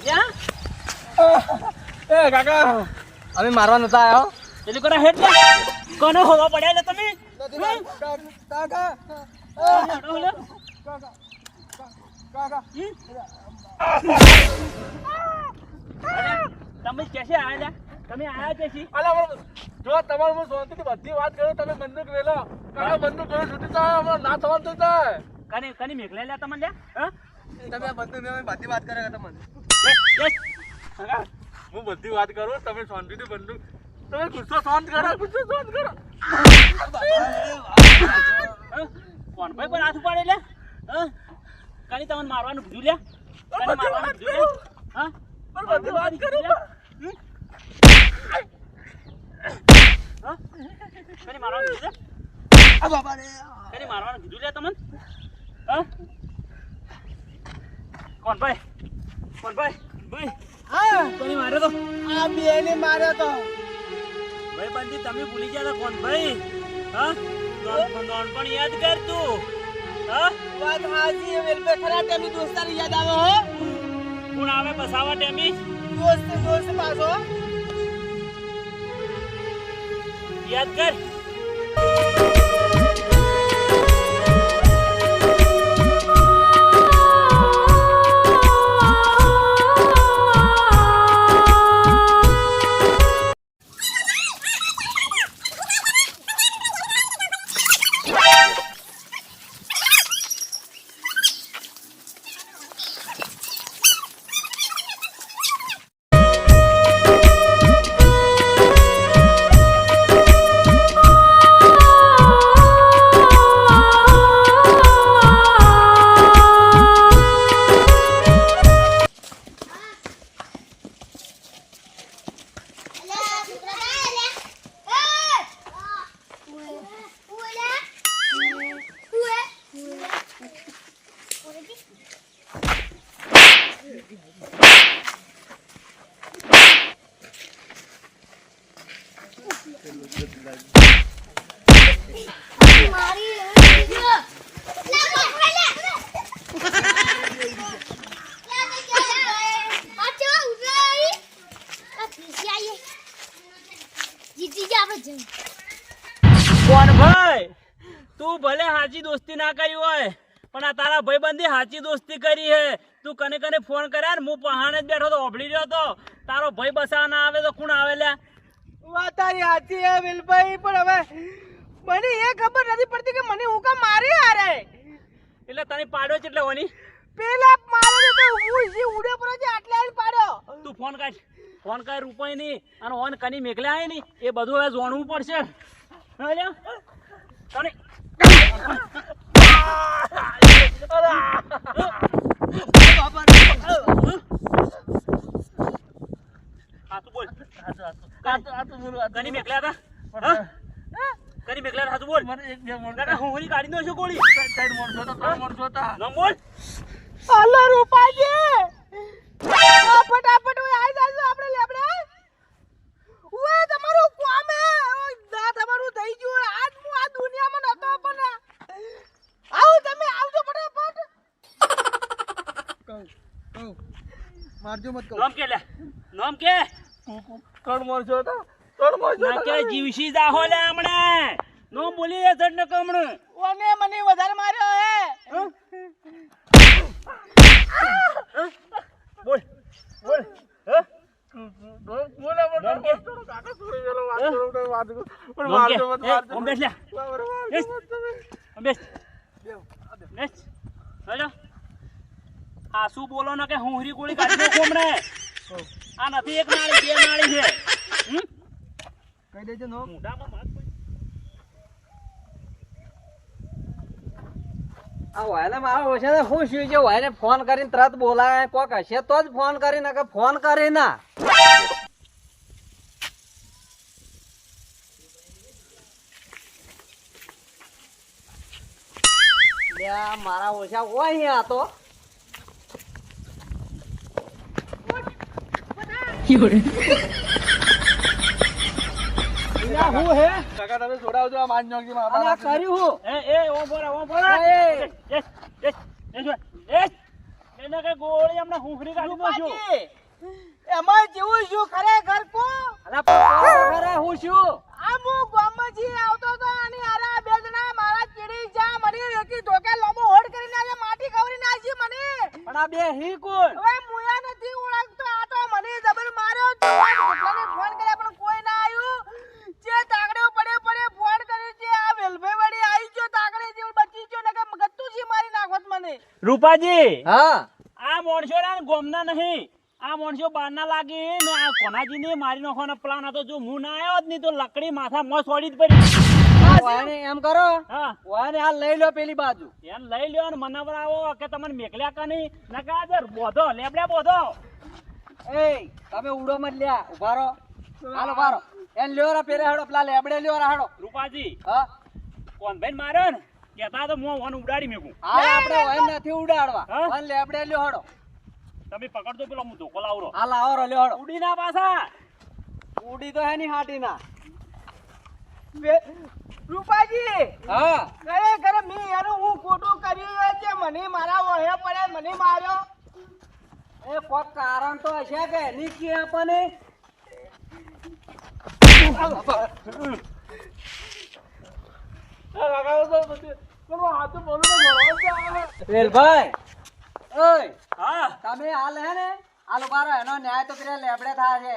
એ કાકા અમે મારવા નતા આવ્યો એટલે કોના હેડ કોનો હોવા પડ્યા લે તમે કાકા તમે કેસે આયા તમે આયા કેસી જો તમારું હું શાંતિથી બધી વાત કરું તમે બંદૂક વેલો કાકા બંદૂક વેલો છૂટી જાય હમણાં ના થવાનું થઈ જાય કની મેઘલે લે તમને હા તમે બંદૂક વેલો બધી વાત કરે તમને હું બધી વાત કરું તમે શાંતિથી બંદૂક તમે ગુસ્સો શાંત કરો કોણ ભાઈ પર હાથ ઉપાડે લે કની તમને મારવાનું ભૂલ્યું લે કની મારવાનું ભૂલ્યું હા બધી વાત કરું હા કની મારવાનું ભૂલ્યું આ બાબા રે કની મારવાનું કીધું લે તમને હા કોણ ભાઈ હા કની માર્યો તો આ બેને માર્યો તો ભાઈ બંધી તમે ભૂલી ગયા હતા કોણ ભાઈ હા નોનપણ યાદ કર તું હા વાત હાજી વેલબે ખરા ટેમી દોસ્તારી યાદ આવે હો કોણ આવે બસાવા ટેમી દોસ્ત પાછો યાદ કર કોણ ભાઈ તું ભલે હાચી દોસ્તી ના કરી હોય પણ આ તારા ભાઈબંધી હાચી દોસ્તી કરી હે તું કને ફોન કર્યા ને હું પહાણે જ બેઠો તો ઓભળી રહ્યો તો તારો ભાઈ બસા ના આવે તો કોણ આવે લ્યા વાત તારી હાચી હે વેલભાઈ પણ હવે મને એ ખબર નથી પડતી કે મને હું કા મારી હારે એટલે તને પાડ્યો છે એટલે હોની પેલા મારો તો હું જી ઉડે પર છે આટલે આઈ પાડ્યો તું ફોન કર રૂપાઈ ની અને ઓન કની મેકલ્યા હે ની એ બધું હવે જોણવું પડશે હા લ્યા તને હાતું બોલ કની મેકલ્યા હતા કની મેકલ્યા હાતું બોલ કાકા હોરી કાઢી દો છો ગોળી નામ બોલ અલ્લા રૂપાજી ફટાફટ ઓય આઈ જાજો આપણે લેબડે ઓય તમારું કામ હે દા તમારું થઈ ગયું આજ હું આ દુનિયામાં નતો પણ આવો તમે આવજો ફટાફટ કહું મારજો મત કહું નામ કે લે નામ કે કોણ મારજો તો કોણ મારજો ના કે જીવસી જાહો લે હમણે નો બોલી રે જડ ન કમણ ઓને મને વધારે માર્યો હે બોલ હા શું બોલો ને કે હું હરી ગોળી કાઢી દઉં હમણે આ નથી એક નાળી બે નાળી છે કહી દેજો નો મોઢામાં માથ પડી. આ વાયને મારો છે ને હું શું છે વાયને ફોન કરીને તરત બોલાય કોક હશે તો જ ફોન કરીને કે ફોન કરી ના મારા ઓછા હોય અહીંયા તો હું હે કાકા તમે છોડાવજો આ માનજોગી માં આ કર્યું હું એ ઓ બોરા એ એ એને કઈ ગોળી હમણાં હુંફરી કાઢી દો છું. રૂપાજી, એમાં જેવું શું ખરેખર કો અલા પણ ખરે હું શું આ હું ગામમાંથી આવતો તો અને આરા બે જણા મારા ચીડી જા મને એકી ધોકે લોબો હોડ કરીને આજે માટી ખવરી નાખી મને. પણ આ બે હી કોણ હવે મુયા નથી ઓળખતો, આ તો મને જબર માર્યો. કેટલાને ફોન કર્યા પણ કોઈ ના આવ્યું. જે તાગડે પડે ફોન કરે છે આ વેલભાઈ વળી આવી ગયો તાગડે જેવું બચી ગયો ને કે ગત્તુજી મારી નાખોત મને. રૂપાજી, હા આ મોણસો ના ગોમના નહીં, આ મોણસો બહારના લાગી ને આ કોનાજીને મારી નાખવાનો પ્લાન હતો. જો હું ના આવ્યો જ નહીં તો લકડી માથા મોં છોડી જ પડી. વાને એમ કરો હા, વાને હાલ લઈ લો પેલી બાજુ એમ લઈ લ્યો ને મને બનાવો કે તમને મેકલ્યા કે નહીં. નકા આજે બોધો લેબડે બોધો. એ તમે ઉડો મત લ્યા ઉભા રહો હાલો ઉભા રહો એન લ્યો રા પેરે હાડો પેલા લેબડે લ્યો રા હાડો રૂપાજી, હા કોણ ભાઈ માર્યો ને કેતા તો હું વન ઉડાડી મેકું. હાલ આપણે વાન નથી ઉડાડવા હા? વાન લેબડે લ્યો હાડો તમે પકડજો પેલો હું ધોકો લાવરો. હાલ આવો રો લ્યો હાડો ઉડી ના પાછા. ઉડી તો હે ની હાટી ના રૂપાજી હા ખરેખર મેં એનું હું ખોટું કર્યું છે. મને મારા વહે પડે મને માર્યો. એ કોક કારણ તો હશે કે નીચે આપણને વેલભાઈ ઓય હા, તમે હાલ હે ને હાલ ઉભા રહો એનો ન્યાય તો પેલા લેબડે થાય છે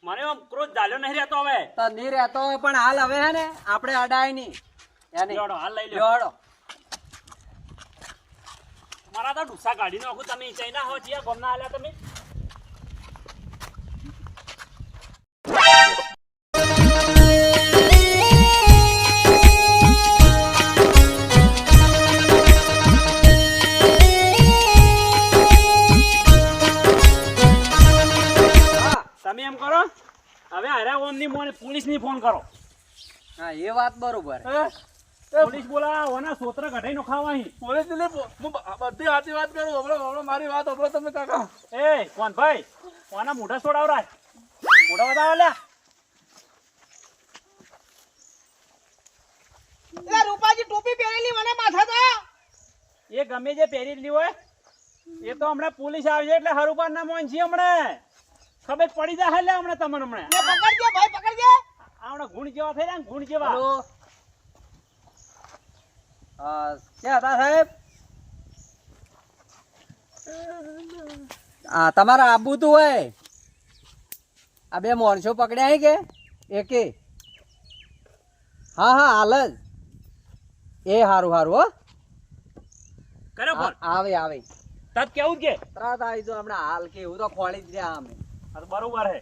મને આમ ક્રોધ ઝાલ્યો નહીં રહેતો હવે. તો નહીં રહેતો હોય પણ હાલ હવે હે ને આપણે અડાય નહીં એની લ્યો હાલ લઈ લ્યો. લ્યો હાડો મારા તો ડુસા કાઢી નાખું. તમે ચૈના હો છીએ ગોમના આલ્યા તમે. હા તમે એમ કરો હવે હારા ઓમની મોને પોલીસની ફોન કરો. હા એ વાત બરોબર પોલીસ બોલાવો ઓના સોત્ર કઢાઈ નો ખાવાહી. પોલીસ ને હું બધી સાચી વાત કરું હમણાં મારી વાત હમણાં તમે કાકા એ કોણ ભાઈ ઓના મોઢા છોડાવરા મોઢા બતાવો લ્યા. એટલે રૂપાજી ટોપી પહેરેલી મને માથા તા. એ ગમે જે પહેરી લીધી હોય એ તો હમણાં પોલીસ આવશે એટલે હરુપાર ના મોન છે. હમણાં ખબર પડી જાય લે હમણાં તમને હમણાં લે પકડજે ભાઈ પકડજે. હમણાં ગુણ જેવા થઈ રહ્યા ને ગુણ જેવા. હેલો ક્યાં હતા સાહેબ હા તમારે આબુ તું હોય આ બે માણસો પકડ્યા હે કે એકે હા હા હાલ જ એ હારું હારું હો કરે ફોન આવે આવે તત કેવું કે તરત આવી જો હમણાં હાલ કે એવું તો ખોળી જ રહ્યા અમે આ તો બરોબર હે.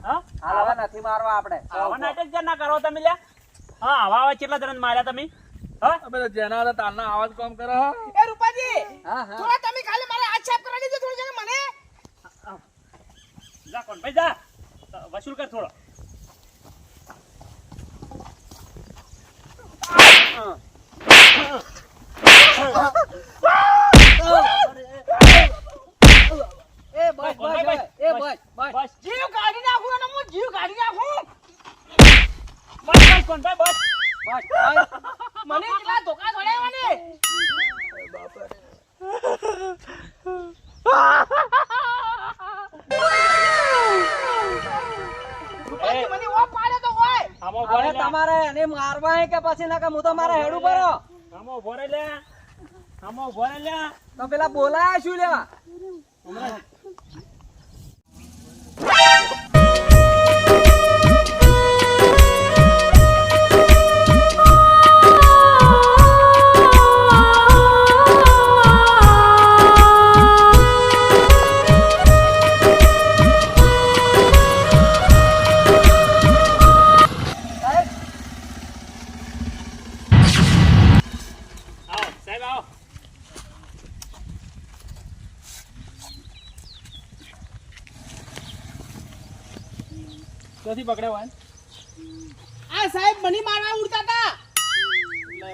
હા, હાલ હવે નથી મારવા આપણે આવા નાટક જ ના કરો તમે લ્યા. હા, આવા કેટલા જણ માર્યા તમે? હા, અમે તો જેના હતા તારના આવાજ કામ કરે હા એ રૂપાજી હા હા થોડા તમે ખાલી મારા હાથ સાફ કરાવી દેજો થોડું જરા મને. જા કોણ ભાઈ જા વસૂલ કર થોડો. એ બસ બસ હવે. એ બસ બસ બસ જીવ કાઢી નાખું અને હું જીવ કાઢી નાખું. બસ બસ કોણ ભાઈ બસ. બસ બસ મને કેટલા ધોકા ધોડાવ્યા ને. રૂપાજી મને ઓ પાડે તો હોય. આમો હવે ભરે લે. તમારે એને મારવા હે કે પછી ના કે હું તો મારા હેડ ઉપર હો. આમો ભરે લે. આમો ભરે લે. તો પેલા બોલાયા શું લેવા આવો સાહેબ આવો. ક્યાંથી પકડ્યા હોય? આ સાહેબ મને મારવા ઉડતા હતા. એટલે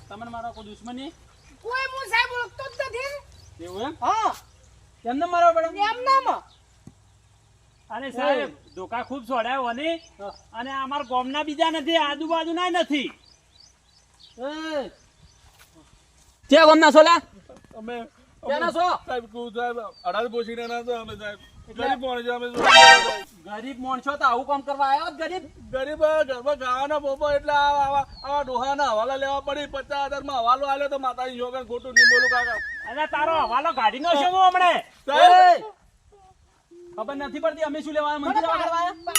તમને મારો કોઈ દુશ્મની કોઈ હું સાહેબ ઓળખતો જ નથી. એવું એમ? હા કેમને મારવા પડે? એમ નામ અરે સાહેબ ધોકા ખૂબ છોડાયો અને અમારા ગામના બીજા નથી આજુબાજુના નથી ક્યાં ગામના છો લ્યા? અમે ક્યાંના છો? સાહેબ કહું સાહેબ 18 પોસીને ના તો અમે સાહેબ ગરીબ માણસ છે અમે ગરીબ માણસો તો આવું કામ કરવા આવ્યો જ ગરીબ. ગરીબ ઘરમાં ખાવાના પોપો એટલે આવા ડોહાના હવાલા લેવા પડી 50,000 માં હવાલો આલ્યો તો માતાજી જોગન ખોટું નહીં બોલું કાકા અરે તારો હવાલો કાઢીનો છે હું હમણે સાહેબ ખબર નથી પડતી અમે શું લેવા આવ્યા? મંદિર લેવા કરવા આવ્યા?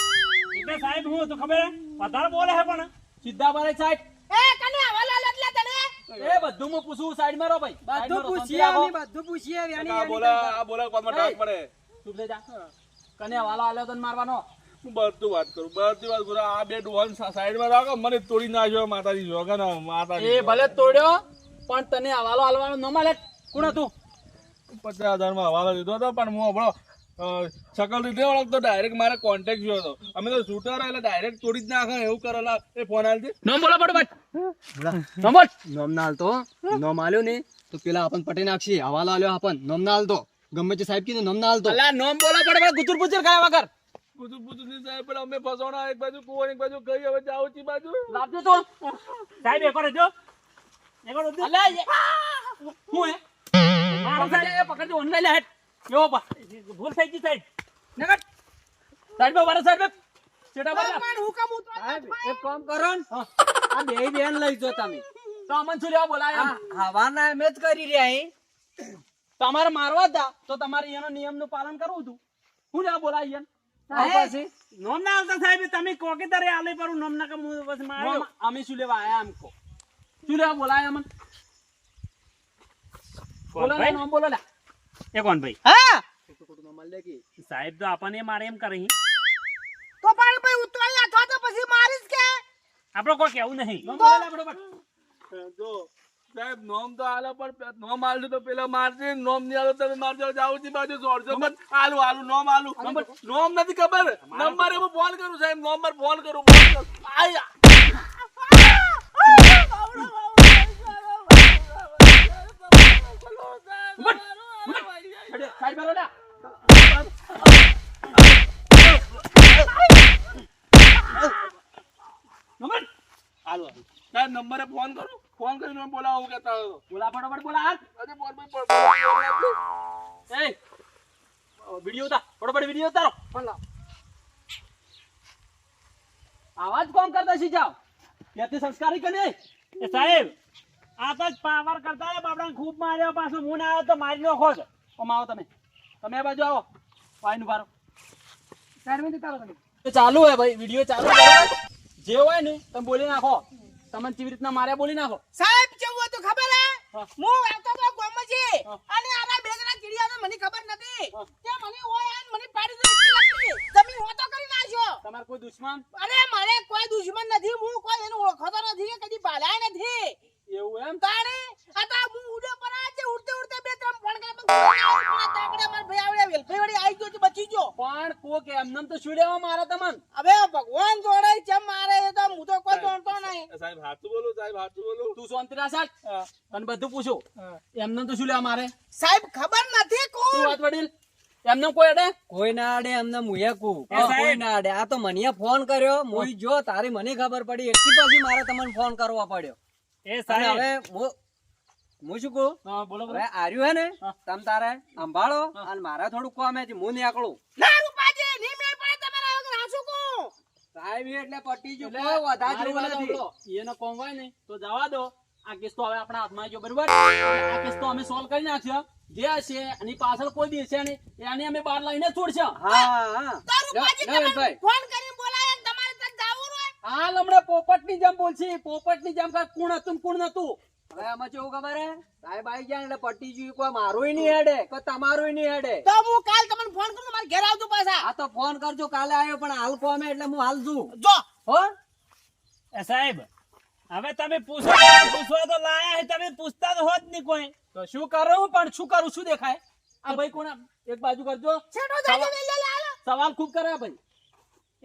એટલે સાહેબ હું તો ખબર હે? વધારે બોલે છે પણ સીધા બારે સાઈડ. એ કને હવાલો આલો એટલે તને એ બધું હું પૂછું સાઈડ માં રહો ભાઈ. બધું પૂછીએ અમે બધું પૂછીએ આ બોલા કોમાં ડાક પડે ચૂપ થઈ જા. કને હવાલો આલ્યો તને મારવાનો? હું બધી વાત કરું આ બે ડોહાન સાઈડમાં રાખો મને તોડી નાખ્યો માતાજી જોગન માતાજી એ ભલે તોડ્યો પણ તને હવાલો આલવાનો ન મળે. કોણ હતું? 50,000 માં હવાલો લીધો હતો પણ હું હમણાં શકલ રીતે ઓળખતો ડાયરેક્ટ મારે કોન્ટેક્ટ જોયો હતો અમે તો શૂટર એટલે ડાયરેક્ટ તોડી જ નાખે એવું કરેલા એ ફોન આલતી નામ બોલો ફટાફટ. નામ બોલ. નામ ના હાલતો. નામ આલ્યો ને તો પેલા આપણ પટી નાખશી. હવાલો આલ્યો આપણ. નામ ના હાલતો. ગમે તે સાહેબ કીધું નામ ના હાલતો. અલા નામ બોલો ફટાફટ. ગુચુર પુચુર ખાયા વગર. પૂછું નહીં સાહેબ પણ અમે ફસોણા એક બાજુ કુવર એક બાજુ કઈ હવે જાવ છી બાજુ લાવજો તો. સાહેબ એક વાર જો એક વાર જો અલા હું હે મારો સાહેબ એ પકડજો ઓનલાઈન લે હેડ. જો બા ભૂલ થઈ ગઈ સાહેબ નગટ સાઈડ માં વાળા સાઈડ સેટા બાજુ. પણ હું કામ ઉતરો એક કામ કરો ને આ બે બેન લઈ જો તમે તો અમન શું લેવા બોલાયા? હવાના એમ જ કરી રહ્યા હે. તમારે મારવા હતા તો તમારે એનો નિયમનું પાલન કરવું હતું. હું લેવા બોલાય નોમ ના આવતા સાહેબ તમે કોકે તારે આલે પર નોમ ના કમ બસ માર્યો અમે શું લેવા આયા આમ કો શું લેવા બોલાયા અમન? બોલો લે નામ બોલો લે. એ કોણ ભાઈ હા સાહેબ તો આપણને મારે એમ કરે હી. તો પણ ભાઈ ઉતરાઈ નાખો તો પછી મારીશ કે આપણો કોઈ કેવું નહીં નામ બોલો લે બરોબર. જો સાહેબ નોમ તો આલો પણ નોમ આલજો તો પેલા મારજે નોમ નહીં આલો તમે મારજો જાવ છી બાજુ જોડજો મત આલુ નોમ આલુ નોમ નથી ખબર નંબર હું ફોન કરું સાહેબ નંબર ફોન કરું આયા સાઈડ માં લે. નંબર આલો સાહેબ નંબરે ફોન કરીને બોલાવો હું કહેતા હતો બોલા ફટાફટ બોલા હાલ. અરે ફોન એ વિડિયો ઉતાર ફટાફટ વિડિયો ઉતારો. ફોન લાવ. આવાજ કોમ કરતા શી જાવ ત્યાંથી સંસ્કારી કને. એ સાહેબ આ તો જ પાવર કરતા હે બાપડા ખૂબ માર્યો પાછો હું ના આવ્યો તો મારી નાખો છો. ઓમ આવો તમે આ બાજુ આવો. પાઈ નું ભારો સાઈડ માં જતા રહો તમે એ ચાલુ હે ભાઈ વિડિયો ચાલુ છે. જે હોય ને તમે બોલી નાખો. તમને કેવી રીતના માર્યા બોલી નાખો. સાહેબ કેવું હતું ખબર હે હા. હું આવતો તો ગોમજી હા. અને આરા બે જણા ચીડિયાને મને ખબર નથી કે મને ઓય આન મને પાડી દે એટલી લકડી તમે હોતો કરી નાખ્યો. તમાર કોઈ દુશ્મન અરે મારે કોઈ દુશ્મન નથી હું કોઈ એને ઓળખતો નથી કે કદી બાલાય નથી એવું એમ? તાણે આ તો હું ઉડે પર આ છે ઉડતે ઉડતે બે ત્રણ ફોન કરે પણ તાકડે માર ભાઈ આવડે વેલભાઈ વળી આવી ગયો છે બચી ગયો. પણ કોક એમનેમ તો શું લેવા મારે તમને? હવે ભગવાન જોડે કેમ મારે એ તો હું તો કોઈ જોણતો નહીં. સાહેબ હાચું બોલું સાહેબ હાચું બોલું તું શાંતિ રાખ સાહેબ. તને બધું પૂછું એમનેમ તો શું લેવા મારે? સાહેબ ખબર નથી શું કોણ વાત વડીલ? એમને કોઈ અડે? કોઈ ના અડે. એમને મુએ કુ કોઈ ના અડે. આ તો મને ફોન કર્યો મોઈ જો તારી મને ખબર પડી એટલી પછી મારે તમને ફોન કરવો પડ્યો. એ અને સાહેબ હવે હું શું કહું? બોલો હવે આર્યું હે ને તમ તારે સંભાળો અને મારે થોડું કામ હે હું નીકળું. ના રૂપાજી ની મેળ પડે તમારા વગર હાસુ કો સાહેબ એટલે પટી જો કોઈ વધા જેવું નથી. એનો કોમ હોય ને તો જવા દો. આ કેસ તો હવે આપણા હાથમાં આવ્યો બરોબર. આ કેસ તો અમે સોલ્વ કરી નાખ્યો. જે હશે એની પાછળ કોઈ દી હશે ને એને અમે બહાર લઈને છોડશું. હા તો રૂપાજી તમે ફોન કરીને બોલાય ને તમારે તક જાવું હોય હાલ હમણાં પોપટની જેમ બોલશી. પોપટની જેમ કાંઈ કોણ હતું ને કોણ નતું. હવે આમાં કેવું ખબર હે સાહેબ આવી ગયા ને એટલે પટી ગયું. કોઈ મારું નહીં હેડે કોઈ તમારું નહીં હેડે. તો હું કાલ તમને ફોન કરું મારે ઘેર આવજો પાછા. આ તો ફોન કરજો કાલે આવ્યો પણ હાલ કોમે એટલે હું હાલ છું. જો હો એ સાહેબ હવે તમે પૂછો તો લાયા હે તમે પૂછતા તો હોત નહીં કોઈ. તો શું કરું પણ શું કરું શું દેખાય? આ ભાઈ કોણ એક બાજુ કરજો. છેડો જાજે લે લે હાલો સવાલ ખૂબ કરે આ ભાઈ.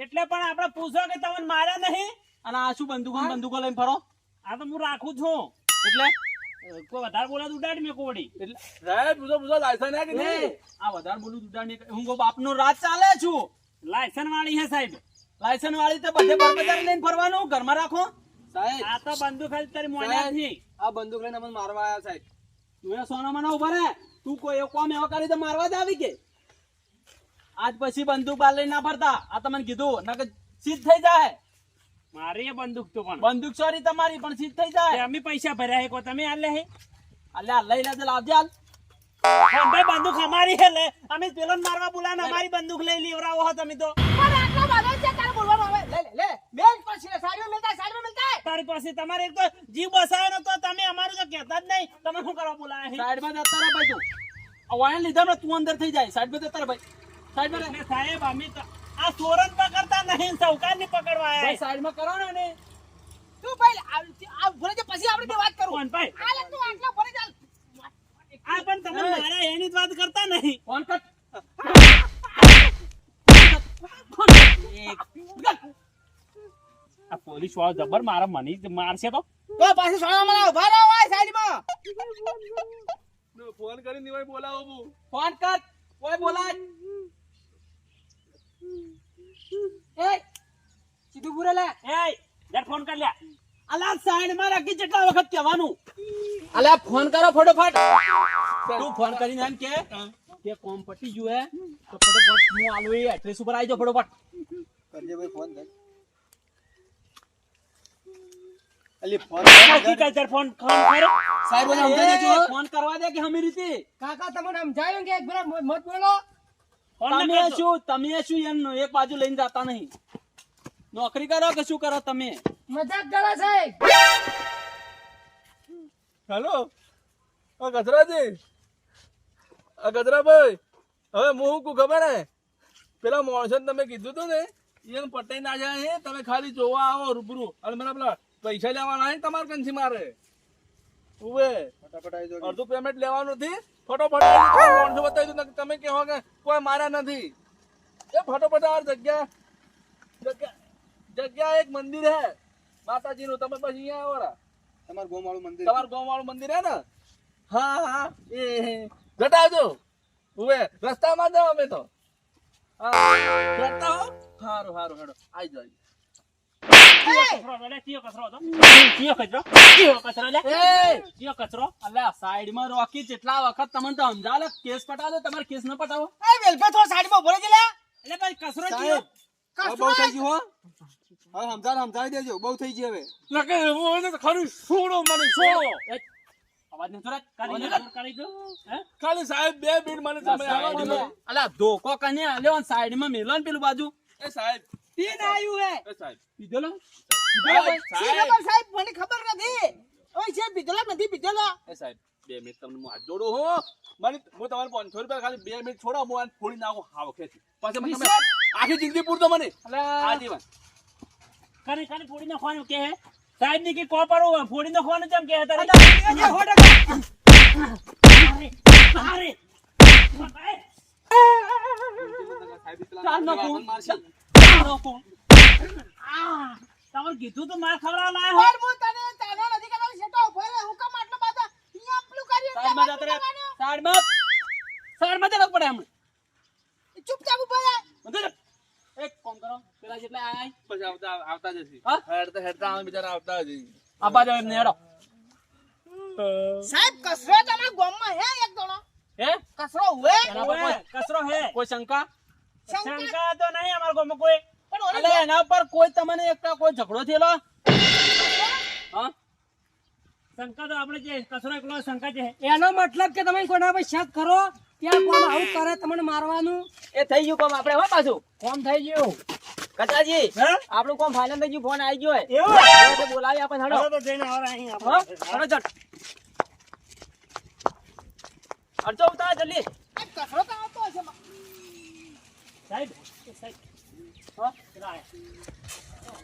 એટલે પણ આપણે પૂછો કે તમને માર્યા નહીં. અને આ શું બંદૂકો લઈને ફરો? આ તો હું રાખું છું એટલે કોઈ વધારે બોલા તો ઉડાડી મેં કોડી. એટલે સાહેબ પૂછો લાયસન્સ હે કે એ, નહીં આ વધારે બોલું દુડાની હું કહું બાપનો રાજ ચાલે છું. લાયસન્સ વાળી હે સાહેબ. લાયસન્સ વાળી તો બધે બરબજાર લઈને ફરવાનું ઘરમાં રાખો. સાહેબ આ તો બંદૂક ખાલી તારી મોઢાથી. આ બંદૂક લઈને અમને મારવા આવ્યા સાહેબ તું એ સોનામાં ના ઉભા રે તું કોઈ એવું કામ એવા કરી તો મારવા જ આવી કે આજ પછી બંદૂક બાર લઈને ના ફરતા આ તમને કીધું નકર સીધ થઈ જાય મારી એ બંદૂક તો પણ બંદૂક સોરી તમારી પણ સીધ થઈ તે જાય અમે પૈસા ભર્યા હે કો તમે આલે હે અલ્યા લઈ લેજે લાવજે હાલ પણ ભાઈ બંદૂક અમારી હે લે અમે પેલો મારવા બોલાને અમારી બંદૂક લઈ લેવરાવો હો તમે તો પણ આટલો બધો છે તારે બોલવાનું આવે લે બેન પછી સાઈડમાં મિલતા તારી પાસે તમારે એક તો જીવ બસાયો ને તો તમે અમારું તો કહેતા જ નહીં તમે શું કરવા બોલાયા હે સાઈડમાં જતા રહો ભાઈ તું આ વાયન લીધા ને તું અંદર થઈ જાય સાઈડમાં જતા રહો ભાઈ સાઈડમાં રહે એટલે સાહેબ અમે તો આ ચોરન પકડતા નહીં સૌકાર ની પકડવા ભાઈ આયા સાઈડમાં કરો ને તું ભાઈ આ ભરે છે પછી આપણે બે વાત કરું કોણ ભાઈ આ લે તું આટલો ભરે ચાલ આ પણ તમે મારા એની જ વાત કરતા નહીં ફોન કટ આ પોલીસ વાળો જબર મારા મને જ મારશે તો તો પાછી સોનામાં ઉભા રહો ભાઈ સાઈડમાં ફોન કરીને નિવાય બોલાવો બુ ફોન કટ કોઈ બોલાય એ સીધું પૂરે લે એ જર ફોન કર લ્યા અલા સાઈડમાં રાખી કેટલા વખત કહેવાનું અલા ફોન કરો ફટોફટ તું ફોન કરીને એમ કે કોમ પટી ગયું હે તો ફટોફટ હું આલુ એ એડ્રેસ ઉપર આવી જાવ ફટોફટ કરજે ભાઈ ફોન કર અલી ફોન જર ફોન કરો સાહેબ મને સમજાઈ દેજો ફોન કરવા દે કે હમી રીતે કાકા તમને સમજાયું કે એક વાર મત બોલો ફોન તમે શું એમ એક બાજુ લઈને જતા નહીં નોકરી કરો કે શું કરો તમે મજાક કરે છે હેલો આ ગજરાજી આ ગજરાભાઈ હવે હું શું ખબર હે પેલા માણસોને તમે કીધું તું ને એને પટાઈ ના જાય હે તમે ખાલી જોવા આવો રૂબરૂ અને મને પેલા પૈસા લેવાના હે તમારે કંથી મારે ઉવે ફટાફટ આવી જાઓ અડધું પેમેન્ટ લેવાનું નથી ફટોફટ આવી જાઓ. માણસો બતાવી દઉં ને તમે કહો કે કોઈ માર્યા નથી એ ફટોફટ આ જગ્યા એક મંદિર હે માતાજીનું તમે બસ અહીંયા આવો રા તમાર ગોમ વાળું મંદિર તમારું ગામ વાળું મંદિર હે ને હા એ જટાવજો ઉવે રસ્તામાં જાઓ અમે તો હા જતા હો સારું સારું હેડો આવી જાઓ અલ્યા સાઈડમાં રોકી જેટલા વખત તમને તો સમજાવે કેસ પટાવો તમારે કેસ ન પટાવો એ વેલપે થોડો સાઈડમાં ઉભો રહેજે લે એટલે ભાઈ કસરો સાહેબ કસરો બહુ થઈ ગયું હો હવે સમજાવી દેજો બહુ થઈ ગઈ હવે લગે હું ખરું છોડો મને છોડો અવાજ નથી રાખ કરી દો હે ખાલી સાહેબ 2 મિનિટ મને સમય આપો ને. અલ્યા ધોકો કને આલ્યો ને સાઈડમાં મેલો ને પેલું બાજુ એ સાહેબ તીન આવ્યું હે એ સાહેબ પીધો લો શ્રીનગર સાહેબ મને ખબર નથી ઓય છે પીધેલો નથી પીધેલો એ સાહેબ 2 મિનિટ તમને હું હાથ જોડું હું મને હું તમારે 500 રૂપિયા ખાલી 2 મિનિટ છોડો હું આને ફોડી નાખું હાવ ખેતી પછી મને તમે આખી જિંદગી પૂરતો મને આજીવન કરી ફોડી નાખવાનું કે હે સાહેબ ની કે કોપર ફોડી નાખવાનું કેમ કે હે તારે અરે ચાલ નાખું તમારે કીધું તો માર ખવડાવવા લાયા હો. પણ હું તને તાનો નથી કરવાનો છેટો ઉભો રહે હુકમ આટલો બધો અહીંયા આપલું કર્યું સાઈડમાં જતા રહે સાઈડમાં જવું પડે હમણાં ચૂપચાપ ઉભો રહે એક કામ કરો પેલા જેટલા આયા પછી આવતા જશે હા? હેડતા અમે બિચારા આવતા જશે આબા જાવ એમને હેડો સાહેબ કસરો તમારા ગામમાં હે એક દોણો હે કસરો હુએ એના પર ઓવે, કચરો હે કોઈ શંકા શંકા તો નહીં અમારા ગામમાં કોઈ પણ ઓલે અલે એના પર કોઈ તમને એક કોઈ ઝઘડો થયેલો હા શંકા તો આપણે જે કચરો એકલો શંકા છે એનો મતલબ કે તમે કોના પર શક કરો ત્યાં કોણ આવું કરે તમને મારવાનું એ થઈ ગયું કામ આપણે હો પાછું કોમ થઈ ગયું કચાજી હે આપણું કોમ ફાઇનલ થઈ ગયું ફોન આવી ગયો હે એવું એટલે બોલાવી આપણે હેડો ચાલો તો જઈને આવરા અહીં હા આપણે હેડો ચલ અડચો ઉતાર જલ્દી આ કસરો તો આવતો હશે સાહેબ હા પેલા આયા.